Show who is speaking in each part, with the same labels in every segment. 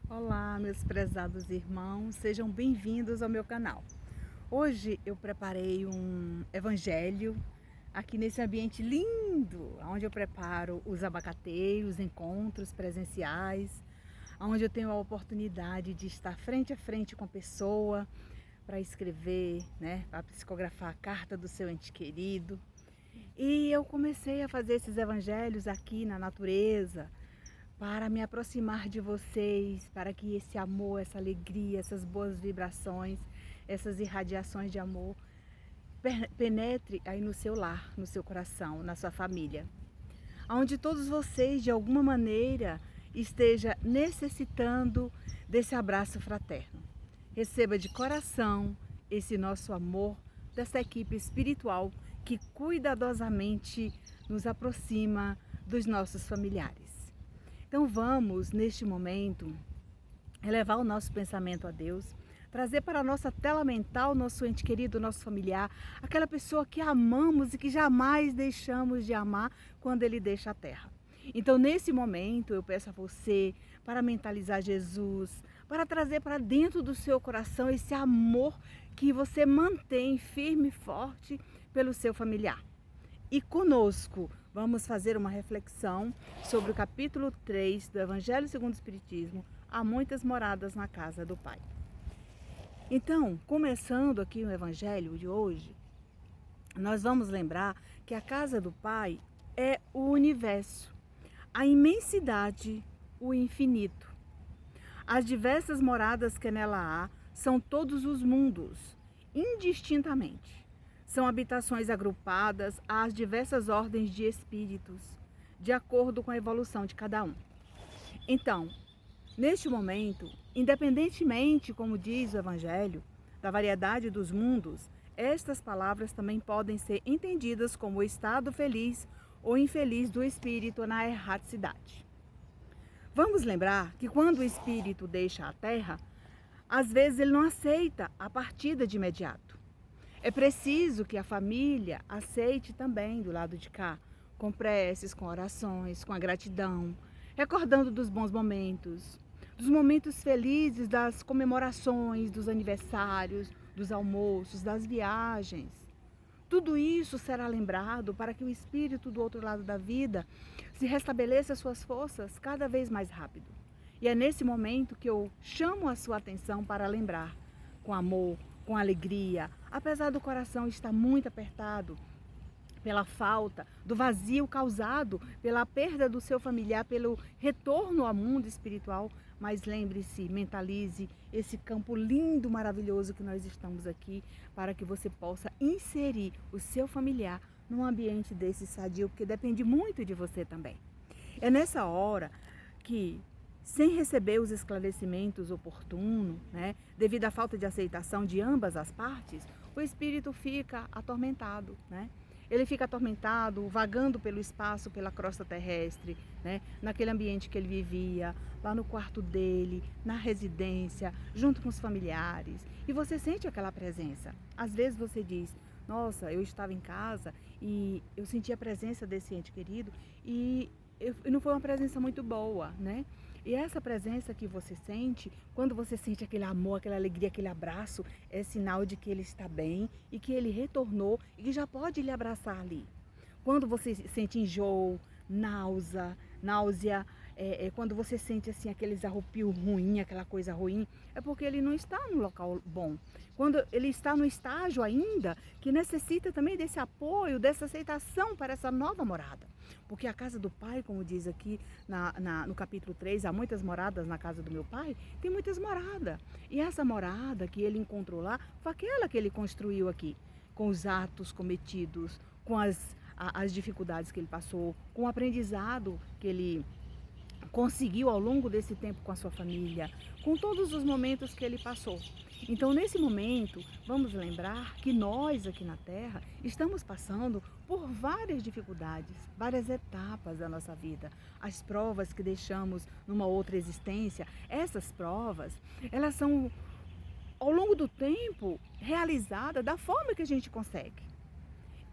Speaker 1: Olá, meus prezados irmãos, sejam bem-vindos ao meu canal. Hoje eu preparei um evangelho aqui nesse ambiente lindo, onde eu preparo os abacateiros, encontros presenciais, onde eu tenho a oportunidade de estar frente a frente com a pessoa para escrever, para psicografar a carta do seu ente querido. E eu comecei a fazer esses evangelhos aqui na natureza, para me aproximar de vocês, para que esse amor, essa alegria, essas boas vibrações, essas irradiações de amor penetre aí no seu lar, no seu coração, na sua família. Onde todos vocês, de alguma maneira, esteja necessitando desse abraço fraterno. Receba de coração esse nosso amor dessa equipe espiritual que cuidadosamente nos aproxima dos nossos familiares. Então vamos, neste momento, elevar o nosso pensamento a Deus, trazer para a nossa tela mental nosso ente querido, nosso familiar, aquela pessoa que amamos e que jamais deixamos de amar quando ele deixa a terra. Então, nesse momento, eu peço a você para mentalizar Jesus, para trazer para dentro do seu coração esse amor que você mantém firme e forte pelo seu familiar. E conosco vamos fazer uma reflexão sobre o capítulo 3 do Evangelho segundo o Espiritismo, Há muitas moradas na casa do Pai. Então, começando aqui o Evangelho de hoje, nós vamos lembrar que a casa do Pai é o universo, a imensidade, o infinito. As diversas moradas que nela há são todos os mundos, indistintamente. São habitações agrupadas às diversas ordens de espíritos, de acordo com a evolução de cada um. Então, neste momento, independentemente, como diz o Evangelho, da variedade dos mundos, estas palavras também podem ser entendidas como o estado feliz ou infeliz do espírito na erraticidade. Vamos lembrar que quando o espírito deixa a Terra, às vezes ele não aceita a partida de imediato. É preciso que a família aceite também do lado de cá, com preces, com orações, com a gratidão, recordando dos bons momentos, dos momentos felizes, das comemorações, dos aniversários, dos almoços, das viagens. Tudo isso será lembrado para que o espírito do outro lado da vida se restabeleça suas forças cada vez mais rápido. E é nesse momento que eu chamo a sua atenção para lembrar, com amor, com alegria, apesar do coração estar muito apertado pela falta, do vazio causado pela perda do seu familiar, pelo retorno ao mundo espiritual, mas lembre-se, mentalize esse campo lindo, maravilhoso que nós estamos aqui, para que você possa inserir o seu familiar num ambiente desse sadio, porque depende muito de você também. É nessa hora que, sem receber os esclarecimentos oportunos, devido à falta de aceitação de ambas as partes, o espírito fica atormentado, Ele fica atormentado, vagando pelo espaço, pela crosta terrestre, naquele ambiente que ele vivia, lá no quarto dele, na residência, junto com os familiares. E você sente aquela presença. Às vezes você diz, nossa, eu estava em casa e eu senti a presença desse ente querido e não foi uma presença muito boa, E essa presença que você sente, quando você sente aquele amor, aquela alegria, aquele abraço, é sinal de que ele está bem e que ele retornou e que já pode lhe abraçar ali. Quando você sente enjoo, náusea, quando você sente assim aqueles arrupios ruins, aquela coisa ruim, é porque ele não está no local bom. Quando ele está no estágio ainda que necessita também desse apoio, dessa aceitação para essa nova morada. Porque a casa do Pai, como diz aqui no capítulo 3, há muitas moradas na casa do meu Pai, tem muitas moradas. E essa morada que ele encontrou lá foi aquela que ele construiu aqui, com os atos cometidos, com as dificuldades que ele passou, com o aprendizado que ele conseguiu ao longo desse tempo com a sua família, com todos os momentos que ele passou. Então, nesse momento, vamos lembrar que nós aqui na Terra estamos passando por várias dificuldades, várias etapas da nossa vida. As provas que deixamos numa outra existência, essas provas, elas são, ao longo do tempo, realizadas da forma que a gente consegue.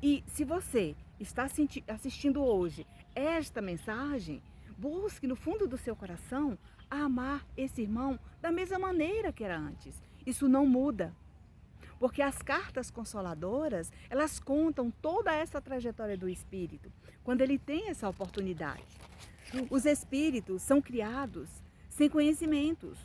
Speaker 1: E se você está assistindo hoje esta mensagem, busque no fundo do seu coração a amar esse irmão da mesma maneira que era antes. Isso não muda. Porque as cartas consoladoras, elas contam toda essa trajetória do espírito, quando ele tem essa oportunidade. Os espíritos são criados sem conhecimentos,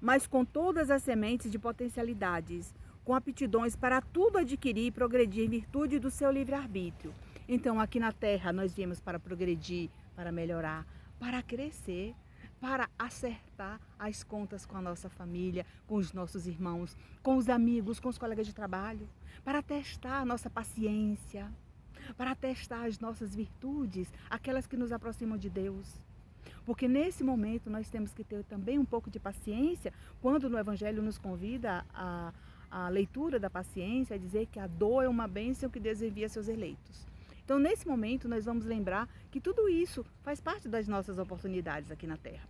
Speaker 1: mas com todas as sementes de potencialidades, com aptidões para tudo adquirir e progredir em virtude do seu livre-arbítrio. Então, aqui na Terra, nós viemos para progredir, para melhorar, para crescer, para acertar as contas com a nossa família, com os nossos irmãos, com os amigos, com os colegas de trabalho, para testar a nossa paciência, para testar as nossas virtudes, aquelas que nos aproximam de Deus. Porque nesse momento nós temos que ter também um pouco de paciência, quando no Evangelho nos convida a leitura da paciência, a dizer que a dor é uma bênção que Deus envia a seus eleitos. Então, nesse momento, nós vamos lembrar que tudo isso faz parte das nossas oportunidades aqui na Terra.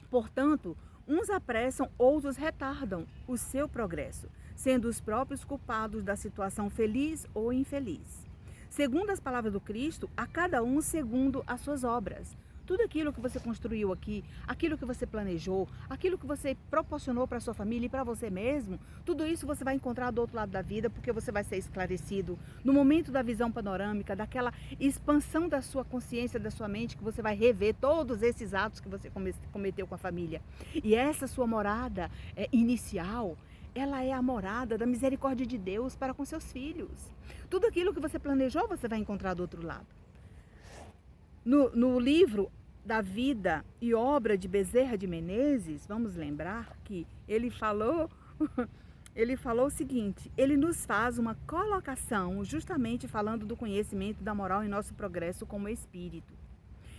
Speaker 1: Portanto, uns apressam, outros retardam o seu progresso, sendo os próprios culpados da situação feliz ou infeliz. Segundo as palavras do Cristo, a cada um segundo as suas obras. Tudo aquilo que você construiu aqui, aquilo que você planejou, aquilo que você proporcionou para a sua família e para você mesmo, tudo isso você vai encontrar do outro lado da vida, porque você vai ser esclarecido no momento da visão panorâmica, daquela expansão da sua consciência, da sua mente, que você vai rever todos esses atos que você cometeu com a família. E essa sua morada inicial, ela é a morada da misericórdia de Deus para com seus filhos. Tudo aquilo que você planejou, você vai encontrar do outro lado. No livro da vida e obra de Bezerra de Menezes, vamos lembrar que ele falou o seguinte: ele nos faz uma colocação justamente falando do conhecimento da moral em nosso progresso como espírito.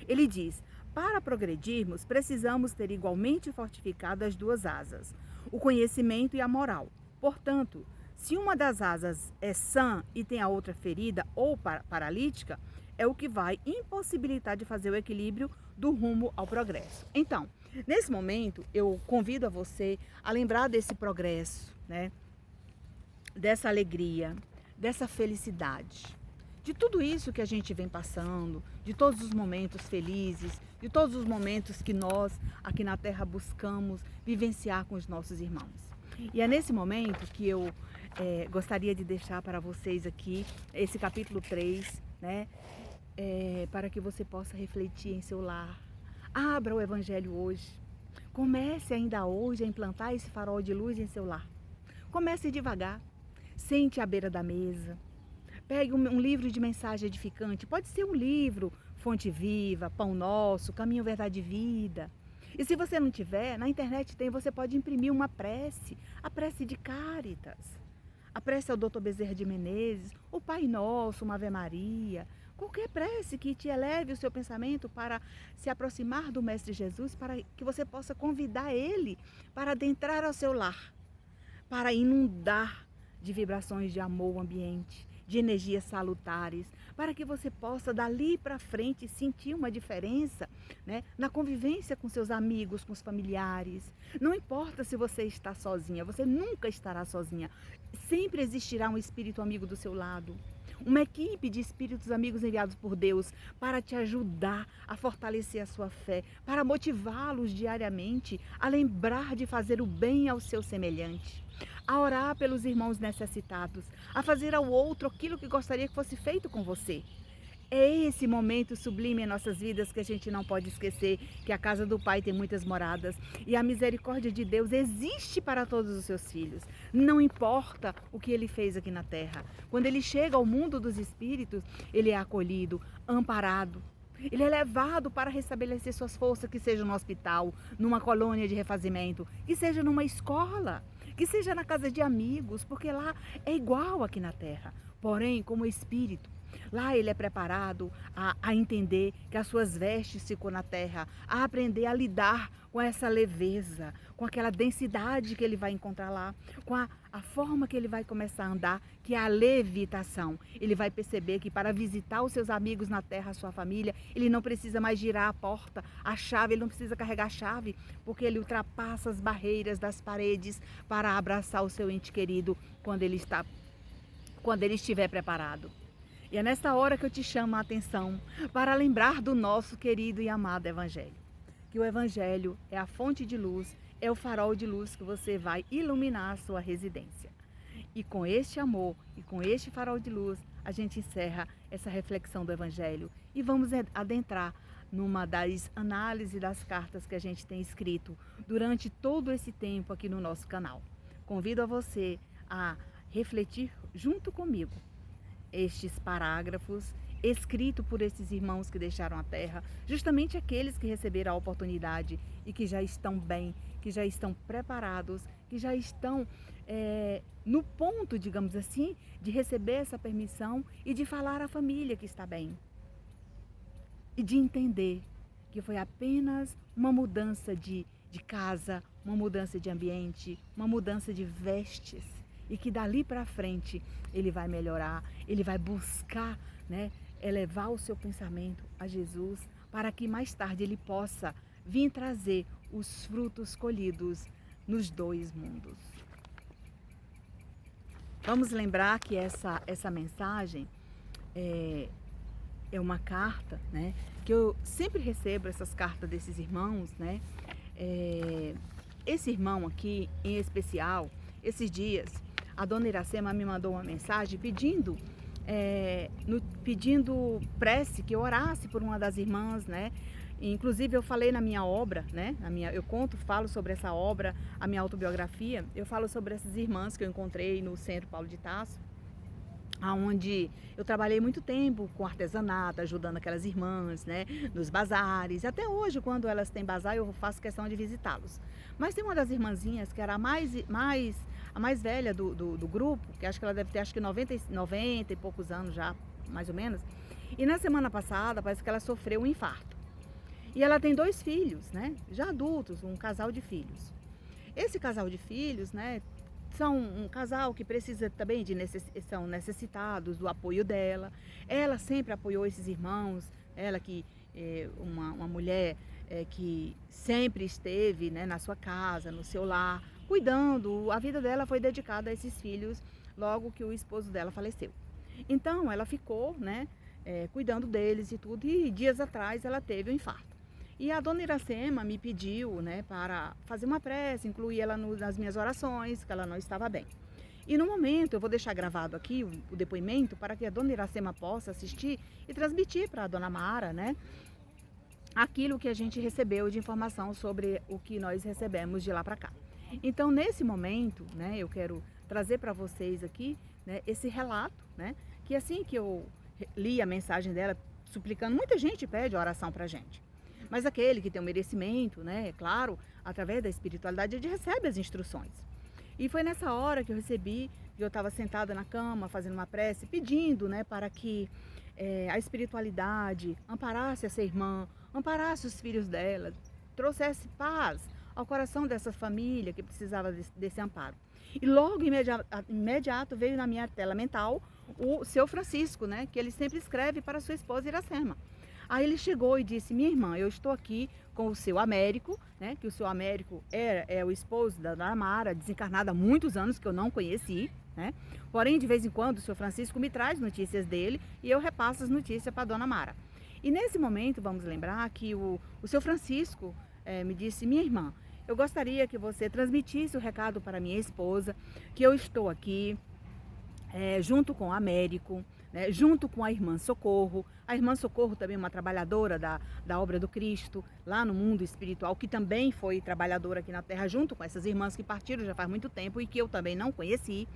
Speaker 1: Ele diz: para progredirmos, precisamos ter igualmente fortificadas as duas asas, o conhecimento e a moral. Portanto, se uma das asas é sã e tem a outra ferida ou paralítica, é o que vai impossibilitar de fazer o equilíbrio do rumo ao progresso. Então, nesse momento, eu convido a você a lembrar desse progresso, né? Dessa alegria, dessa felicidade, de tudo isso que a gente vem passando, de todos os momentos felizes, de todos os momentos que nós aqui na Terra buscamos vivenciar com os nossos irmãos. E é nesse momento que eu gostaria de deixar para vocês aqui esse capítulo 3, né? Para que você possa refletir em seu lar. Abra o Evangelho hoje. Comece ainda hoje a implantar esse farol de luz em seu lar. Comece devagar. Sente à beira da mesa. Pegue um livro de mensagem edificante. Pode ser um livro, Fonte Viva, Pão Nosso, Caminho, Verdade e Vida. E se você não tiver, na internet você pode imprimir uma prece, a prece de Cáritas, a prece ao Dr. Bezerra de Menezes, o Pai Nosso, uma Ave Maria, qualquer prece que te eleve o seu pensamento para se aproximar do Mestre Jesus, para que você possa convidar Ele para adentrar ao seu lar, para inundar de vibrações de amor o ambiente, de energias salutares, para que você possa dali para frente sentir uma diferença, né, na convivência com seus amigos, com os familiares. Não importa se você está sozinha, você nunca estará sozinha. Sempre existirá um espírito amigo do seu lado. Uma equipe de espíritos amigos enviados por Deus para te ajudar a fortalecer a sua fé, para motivá-los diariamente a lembrar de fazer o bem ao seu semelhante, a orar pelos irmãos necessitados, a fazer ao outro aquilo que gostaria que fosse feito com você. É esse momento sublime em nossas vidas que a gente não pode esquecer, que a casa do Pai tem muitas moradas e a misericórdia de Deus existe para todos os seus filhos. Não importa o que ele fez aqui na terra. Quando ele chega ao mundo dos espíritos, ele é acolhido, amparado. Ele é levado para restabelecer suas forças, que seja no hospital, numa colônia de refazimento, que seja numa escola, que seja na casa de amigos, porque lá é igual aqui na terra. Porém, como espírito, lá ele é preparado a entender que as suas vestes ficou na terra, a aprender a lidar com essa leveza, com aquela densidade que ele vai encontrar lá, com a forma que ele vai começar a andar, que é a levitação. Ele vai perceber que para visitar os seus amigos na terra, a sua família, ele não precisa mais girar a porta, a chave, ele não precisa carregar a chave, porque ele ultrapassa as barreiras das paredes para abraçar o seu ente querido quando ele estiver preparado. E é nesta hora que eu te chamo a atenção para lembrar do nosso querido e amado Evangelho. que o Evangelho é a fonte de luz, é o farol de luz que você vai iluminar a sua residência. E com este amor e com este farol de luz, a gente encerra essa reflexão do Evangelho e vamos adentrar numa das análises das cartas que a gente tem escrito durante todo esse tempo aqui no nosso canal. Convido a você a refletir junto comigo estes parágrafos escritos por esses irmãos que deixaram a terra, justamente aqueles que receberam a oportunidade e que já estão bem, que já estão preparados, que já estão no ponto, digamos assim, de receber essa permissão e de falar à família que está bem. E de entender que foi apenas uma mudança de casa, uma mudança de ambiente, uma mudança de vestes. E que dali para frente ele vai melhorar, ele vai buscar, né, elevar o seu pensamento a Jesus, para que mais tarde ele possa vir trazer os frutos colhidos nos dois mundos. Vamos lembrar que essa mensagem é uma carta, né, que eu sempre recebo essas cartas desses irmãos, né. Esse irmão aqui, em especial, esses dias, a dona Iracema me mandou uma mensagem pedindo prece, que eu orasse por uma das irmãs, né. Inclusive eu falei na minha obra, né, falo sobre essa obra, a minha autobiografia, eu falo sobre essas irmãs que eu encontrei no Centro Paulo de Tarso, onde eu trabalhei muito tempo com artesanato, ajudando aquelas irmãs, né, nos bazares. Até hoje, quando elas têm bazar, eu faço questão de visitá-los. Mas tem uma das irmãzinhas que era a mais velha do grupo, que acho que ela deve ter 90 e poucos anos já, mais ou menos. E na semana passada, parece que ela sofreu um infarto. E ela tem 2 filhos, né, já adultos, um casal de filhos. Esse casal de filhos, né, são um casal que precisa também são necessitados do apoio dela. Ela sempre apoiou esses irmãos, ela que é uma mulher que sempre esteve, né, na sua casa, no seu lar, cuidando. A vida dela foi dedicada a esses filhos logo que o esposo dela faleceu. Então ela ficou, né, cuidando deles e tudo, e dias atrás ela teve um infarto. E a dona Iracema me pediu, né, para fazer uma prece, incluir ela nas minhas orações, que ela não estava bem. E no momento, eu vou deixar gravado aqui o depoimento para que a dona Iracema possa assistir e transmitir para a dona Mara, né, aquilo que a gente recebeu de informação sobre o que nós recebemos de lá para cá. Então, nesse momento, né, eu quero trazer para vocês aqui, né, esse relato, né, que assim que eu li a mensagem dela, suplicando, muita gente pede oração para a gente. Mas aquele que tem o merecimento, né, é claro, através da espiritualidade, ele recebe as instruções. E foi nessa hora que eu recebi, que eu estava sentada na cama, fazendo uma prece, pedindo, né, para que a espiritualidade amparasse essa irmã, amparasse os filhos dela, trouxesse paz ao coração dessa família que precisava desse amparo. E logo imediato veio na minha tela mental o seu Francisco, né, que ele sempre escreve para sua esposa Iracema. Aí ele chegou e disse: minha irmã, eu estou aqui com o seu Américo, né, que o seu Américo é o esposo da dona Mara, desencarnada há muitos anos, que eu não conheci, né? Porém, de vez em quando, o seu Francisco me traz notícias dele e eu repasso as notícias para a dona Mara. E nesse momento, vamos lembrar que o seu Francisco me disse: minha irmã, eu gostaria que você transmitisse o recado para minha esposa, que eu estou aqui junto com o Américo, né, junto com a irmã Socorro. A irmã Socorro também é uma trabalhadora da obra do Cristo, lá no mundo espiritual, que também foi trabalhadora aqui na Terra, junto com essas irmãs que partiram já faz muito tempo e que eu também não conheci.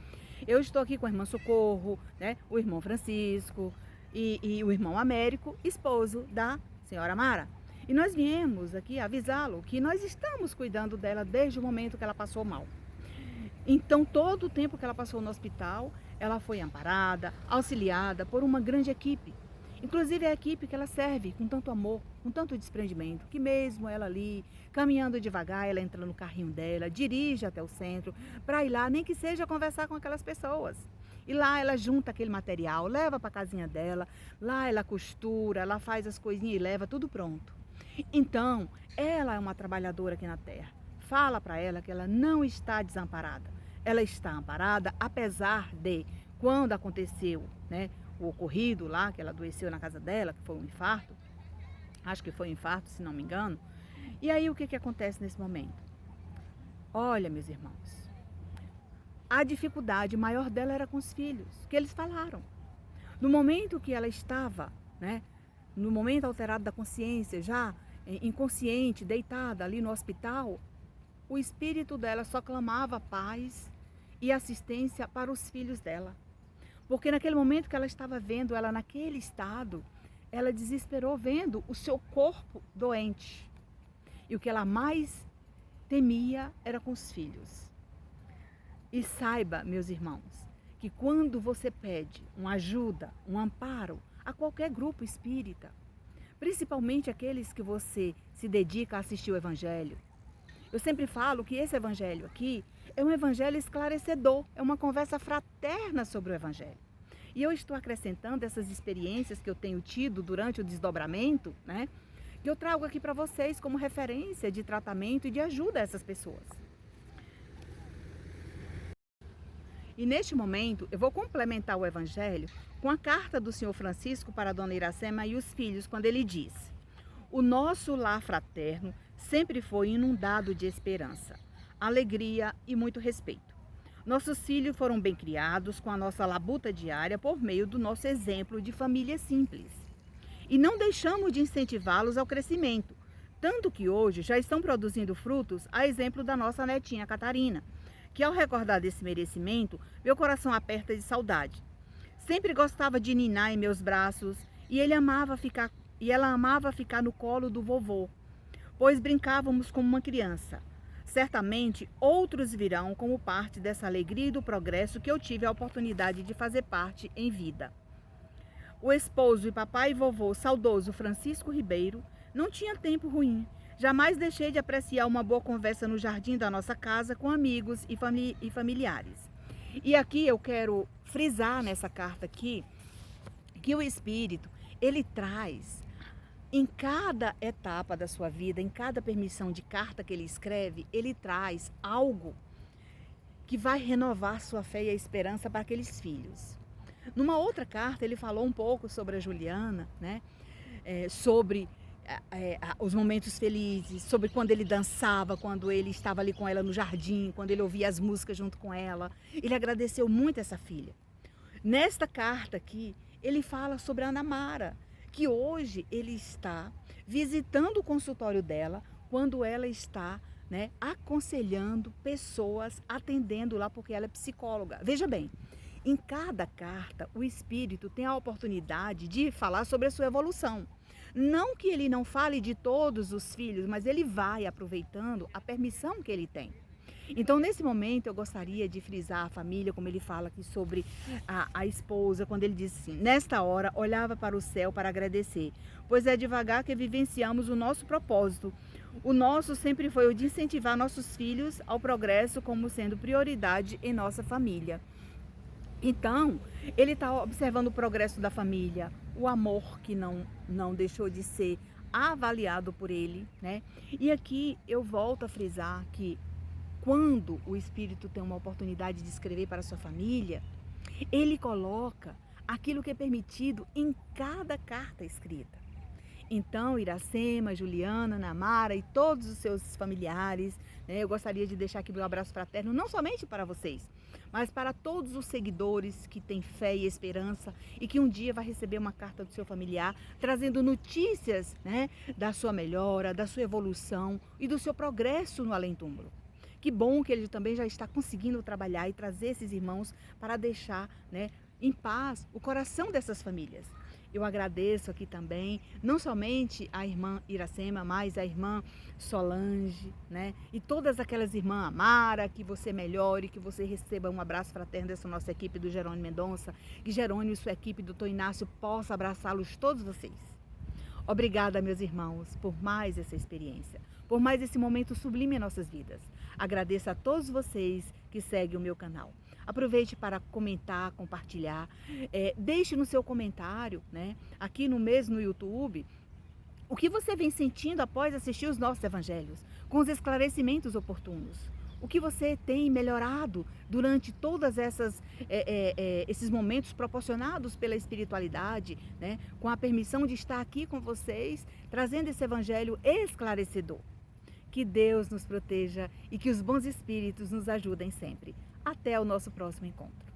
Speaker 1: Eu estou aqui com a irmã Socorro, né, o irmão Francisco e o irmão Américo, esposo da senhora Mara. E nós viemos aqui avisá-lo que nós estamos cuidando dela desde o momento que ela passou mal. Então, todo o tempo que ela passou no hospital, ela foi amparada, auxiliada por uma grande equipe. Inclusive a equipe que ela serve com tanto amor, com tanto desprendimento, que mesmo ela ali, caminhando devagar, ela entra no carrinho dela, dirige até o centro, para ir lá, nem que seja conversar com aquelas pessoas. E lá ela junta aquele material, leva para a casinha dela, lá ela costura, ela faz as coisinhas e leva tudo pronto. Então, ela é uma trabalhadora aqui na Terra. Fala para ela que ela não está desamparada. Ela está amparada, apesar de, quando aconteceu, né, o ocorrido lá, que ela adoeceu na casa dela, que foi um infarto, acho que foi um infarto, se não me engano, E aí o que acontece nesse momento? Olha, meus irmãos, a dificuldade maior dela era com os filhos, que eles falaram. No momento que ela estava, né, no momento alterado da consciência, já inconsciente, deitada ali no hospital, o espírito dela só clamava paz e assistência para os filhos dela. Porque naquele momento que ela estava vendo ela naquele estado, ela desesperou vendo o seu corpo doente. E o que ela mais temia era com os filhos. E saiba, meus irmãos, que quando você pede uma ajuda, um amparo a qualquer grupo espírita, principalmente aqueles que você se dedica a assistir o Evangelho, eu sempre falo que esse Evangelho aqui é um Evangelho esclarecedor, é uma conversa fraterna sobre o Evangelho. E eu estou acrescentando essas experiências que eu tenho tido durante o desdobramento, né? Que eu trago aqui para vocês como referência de tratamento e de ajuda a essas pessoas. E neste momento, eu vou complementar o Evangelho com a carta do Senhor Francisco para a Dona Iracema e os filhos, quando ele diz: o nosso lar fraterno sempre foi inundado de esperança, alegria e muito respeito. Nossos filhos foram bem criados com a nossa labuta diária por meio do nosso exemplo de família simples. E não deixamos de incentivá-los ao crescimento, tanto que hoje já estão produzindo frutos, a exemplo da nossa netinha Catarina, que ao recordar desse merecimento, meu coração aperta de saudade. Sempre gostava de ninar em meus braços e ela amava ficar no colo do vovô, pois brincávamos como uma criança. Certamente outros virão como parte dessa alegria e do progresso que eu tive a oportunidade de fazer parte em vida. O esposo e papai e vovô saudoso Francisco Ribeiro não tinha tempo ruim. Jamais deixei de apreciar uma boa conversa no jardim da nossa casa com amigos e familiares. E aqui eu quero frisar nessa carta aqui que o Espírito, ele traz em cada etapa da sua vida, em cada permissão de carta que ele escreve, ele traz algo que vai renovar sua fé e a esperança para aqueles filhos. Numa outra carta ele falou um pouco sobre a Juliana, né? Sobre os momentos felizes, sobre quando ele dançava, quando ele estava ali com ela no jardim, quando ele ouvia as músicas junto com ela. Ele agradeceu muito essa filha. Nesta carta aqui, ele fala sobre a Ana Mara, que hoje ele está visitando o consultório dela quando ela está, né, aconselhando pessoas, atendendo lá porque ela é psicóloga. Veja bem, em cada carta o Espírito tem a oportunidade de falar sobre a sua evolução. Não que ele não fale de todos os filhos, mas ele vai aproveitando a permissão que ele tem. Então, nesse momento, eu gostaria de frisar a família, como ele fala aqui sobre a esposa, quando ele diz assim: nesta hora, olhava para o céu para agradecer, pois é devagar que vivenciamos o nosso propósito. O nosso sempre foi o de incentivar nossos filhos ao progresso como sendo prioridade em nossa família. Então, ele está observando o progresso da família, o amor que não deixou de ser avaliado por ele, né? E aqui eu volto a frisar que quando o Espírito tem uma oportunidade de escrever para a sua família, ele coloca aquilo que é permitido em cada carta escrita. Então, Iracema, Juliana, Namara e todos os seus familiares, né, eu gostaria de deixar aqui um abraço fraterno, não somente para vocês, mas para todos os seguidores que têm fé e esperança e que um dia vai receber uma carta do seu familiar trazendo notícias, né, da sua melhora, da sua evolução e do seu progresso no além-túmulo. Que bom que ele também já está conseguindo trabalhar e trazer esses irmãos para deixar, né, em paz o coração dessas famílias. Eu agradeço aqui também, não somente a irmã Iracema, mas a irmã Solange, né? E todas aquelas irmãs Amara, que você melhore, que você receba um abraço fraterno dessa nossa equipe do Jerônimo Mendonça, que Jerônimo e sua equipe do Dr. Inácio possa abraçá-los todos vocês. Obrigada, meus irmãos, por mais essa experiência, por mais esse momento sublime em nossas vidas. Agradeço a todos vocês que seguem o meu canal. Aproveite para comentar, compartilhar. Deixe no seu comentário, né, aqui no YouTube, o que você vem sentindo após assistir os nossos evangelhos, com os esclarecimentos oportunos. O que você tem melhorado durante todas esses momentos proporcionados pela espiritualidade, né, com a permissão de estar aqui com vocês, trazendo esse evangelho esclarecedor. Que Deus nos proteja e que os bons espíritos nos ajudem sempre. Até o nosso próximo encontro.